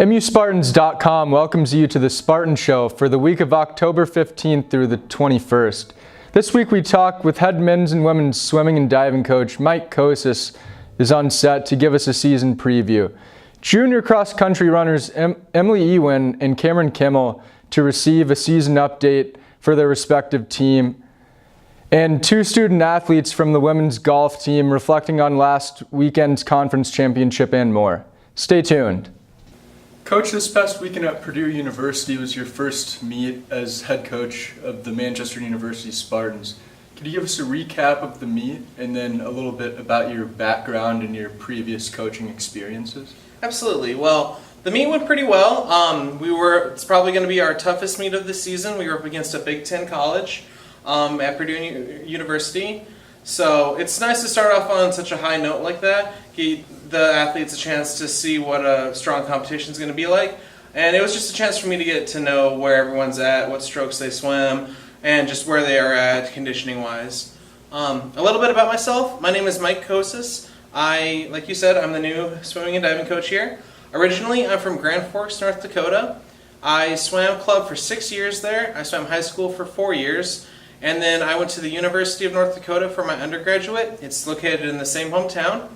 MUSpartans.com welcomes you to the Spartan Show for the week of October 15th through the 21st. This week we talk with head men's and women's swimming and diving coach Mike Kocsis is on set to give us a season preview. Junior cross-country runners Emily Ewen and Cameron Kimmell to receive a season update for their respective team. And two student athletes from the women's golf team reflecting on last weekend's conference championship and more. Stay tuned. Coach, this past weekend at Purdue University was your first meet as head coach of the Manchester University Spartans. Could you give us a recap of the meet and then a little bit about your background and your previous coaching experiences? Absolutely. Well, the meet went pretty well. It's probably going to be our toughest meet of the season. We were up against a Big Ten college at Purdue University. So it's nice to start off on such a high note like that. Give the athletes a chance to see what a strong competition is going to be like. And it was just a chance for me to get to know where everyone's at, what strokes they swim, and just where they are at conditioning-wise. A little bit about myself. My name is Mike Kocsis. Like you said, I'm the new swimming and diving coach here. Originally, I'm from Grand Forks, North Dakota. I swam club for 6 years there. I swam high school for 4 years. And then I went to the University of North Dakota for my undergraduate. It's located in the same hometown.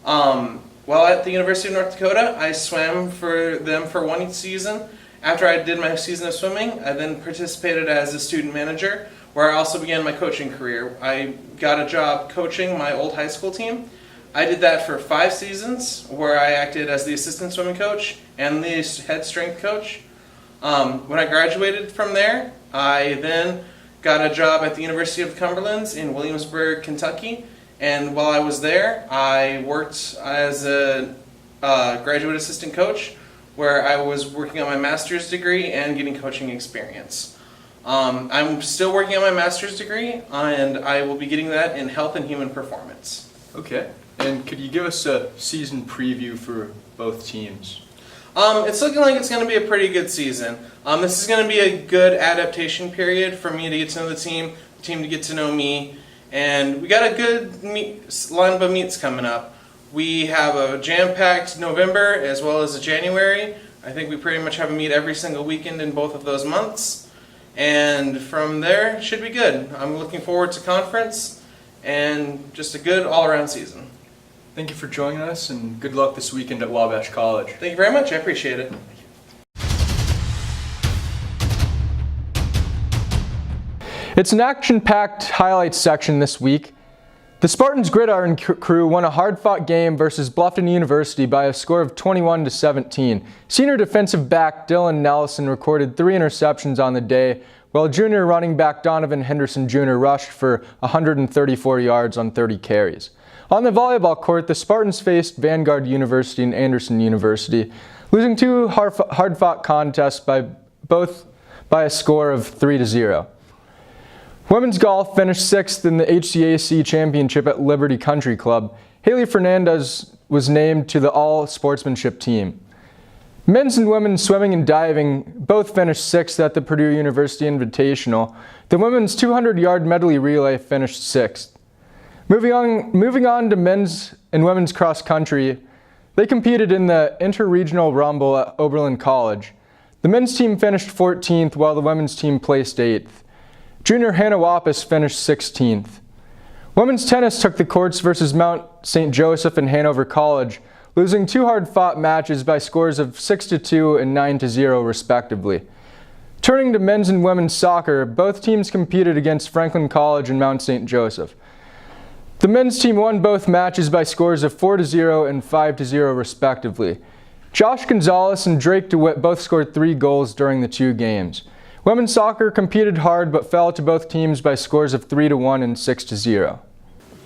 While at the University of North Dakota, I swam for them for one season. After I did my season of swimming, I then participated as a student manager, where I also began my coaching career. I got a job coaching my old high school team. I did that for 5 seasons, where I acted as the assistant swimming coach and the head strength coach. When I graduated from there, I then got a job at the University of Cumberland in Williamsburg, Kentucky. And while I was there, I worked as a graduate assistant coach, where I was working on my master's degree and getting coaching experience. I'm still working on my master's degree, and I will be getting that in health and human performance. Okay. And could you give us a season preview for both teams? It's looking like it's going to be a pretty good season. This is going to be a good adaptation period for me to get to know the team to get to know me, and we got a good lineup of meets coming up. We have a jam-packed November as well as a January. I think we pretty much have a meet every single weekend in both of those months, and from there, it should be good. I'm looking forward to conference and just a good all-around season. Thank you for joining us, and good luck this weekend at Wabash College. Thank you very much. I appreciate it. It's an action-packed highlights section this week. The Spartans gridiron crew won a hard-fought game versus Bluffton University by a score of 21-17. Senior defensive back Dylan Nelson recorded 3 interceptions on the day, while junior running back Donovan Henderson Jr. rushed for 134 yards on 30 carries. On the volleyball court, the Spartans faced Vanguard University and Anderson University, losing 2 hard-fought contests by a score of 3-0. Women's golf finished 6th in the HCAC Championship at Liberty Country Club. Haley Fernandez was named to the all-sportsmanship team. Men's and women's swimming and diving both finished 6th at the Purdue University Invitational. The women's 200-yard medley relay finished 6th. Moving on to men's and women's cross country, they competed in the Interregional Rumble at Oberlin College. The men's team finished 14th while the women's team placed 8th. Junior Hannah Wappus finished 16th. Women's tennis took the courts versus Mount St. Joseph and Hanover College, losing 2 hard-fought matches by scores of 6-2 and 9-0 respectively. Turning to men's and women's soccer, both teams competed against Franklin College and Mount St. Joseph. The men's team won both matches by scores of 4-0 and 5-0 respectively. Josh Gonzalez and Drake DeWitt both scored 3 goals during the 2 games. Women's soccer competed hard but fell to both teams by scores of 3-1 and 6-0.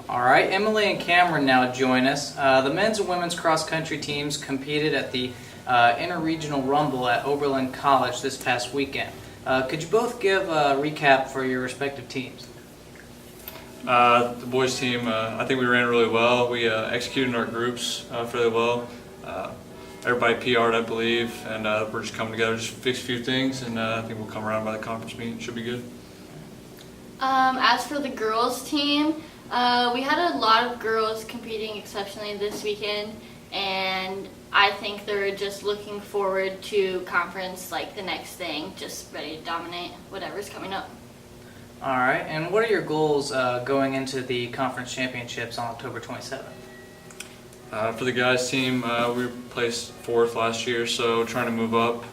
All right, Emily and Cameron now join us. The men's and women's cross-country teams competed at the Interregional Rumble at Oberlin College this past weekend. Could you both give a recap for your respective teams? The boys team, I think we ran really well. We executed our groups fairly well. Everybody PR'd, I believe, and we're just coming together, just fix a few things, and I think we'll come around by the conference meet. It should be good. As for the girls team, we had a lot of girls competing exceptionally this weekend, and I think they're just looking forward to conference like the next thing, just ready to dominate whatever's coming up. All right, and what are your goals going into the conference championships on October 27th? For the guys team, we placed 4th last year, so trying to move up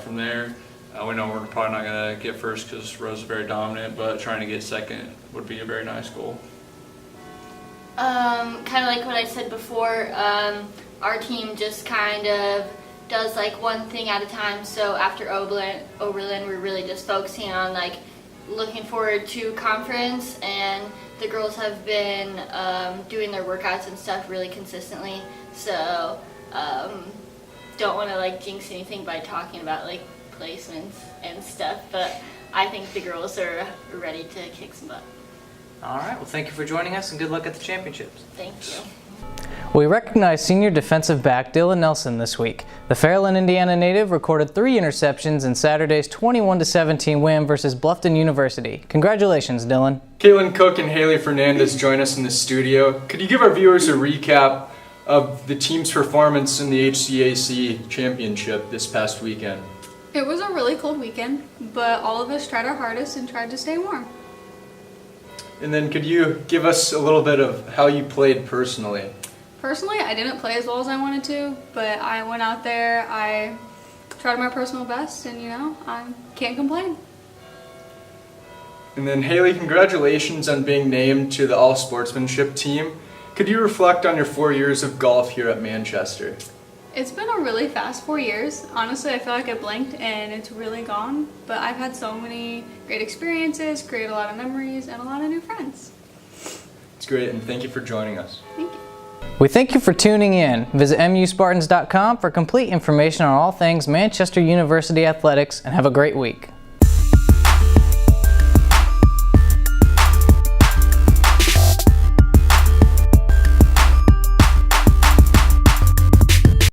from there. We know we're probably not going to get first because Rose is very dominant, but trying to get 2nd would be a very nice goal. Kind of like what I said before, our team just kind of does like one thing at a time. So after Oberlin, we're really just focusing on like looking forward to conference, and the girls have been doing their workouts and stuff really consistently. So don't want to like jinx anything by talking about like placements and stuff, but I think the girls are ready to kick some butt. All right, well, thank you for joining us, and good luck at the championships. Thank you. We recognize senior defensive back Dylan Nelson this week. The Fairland, Indiana native recorded 3 interceptions in Saturday's 21-17 win versus Bluffton University. Congratulations, Dylan. Caitlin Cook and Haley Fernandez join us in the studio. Could you give our viewers a recap of the team's performance in the HCAC championship this past weekend? It was a really cold weekend, but all of us tried our hardest and tried to stay warm. And then could you give us a little bit of how you played personally? Personally, I didn't play as well as I wanted to, but I went out there, I tried my personal best, and I can't complain. And then Haley, congratulations on being named to the all-sportsmanship team. Could you reflect on your 4 years of golf here at Manchester? It's been a really fast 4 years. Honestly, I feel like I blinked and it's really gone, but I've had so many great experiences, created a lot of memories, and a lot of new friends. It's great, and thank you for joining us. Thank you. We thank you for tuning in. Visit muspartans.com for complete information on all things Manchester University athletics, and have a great week.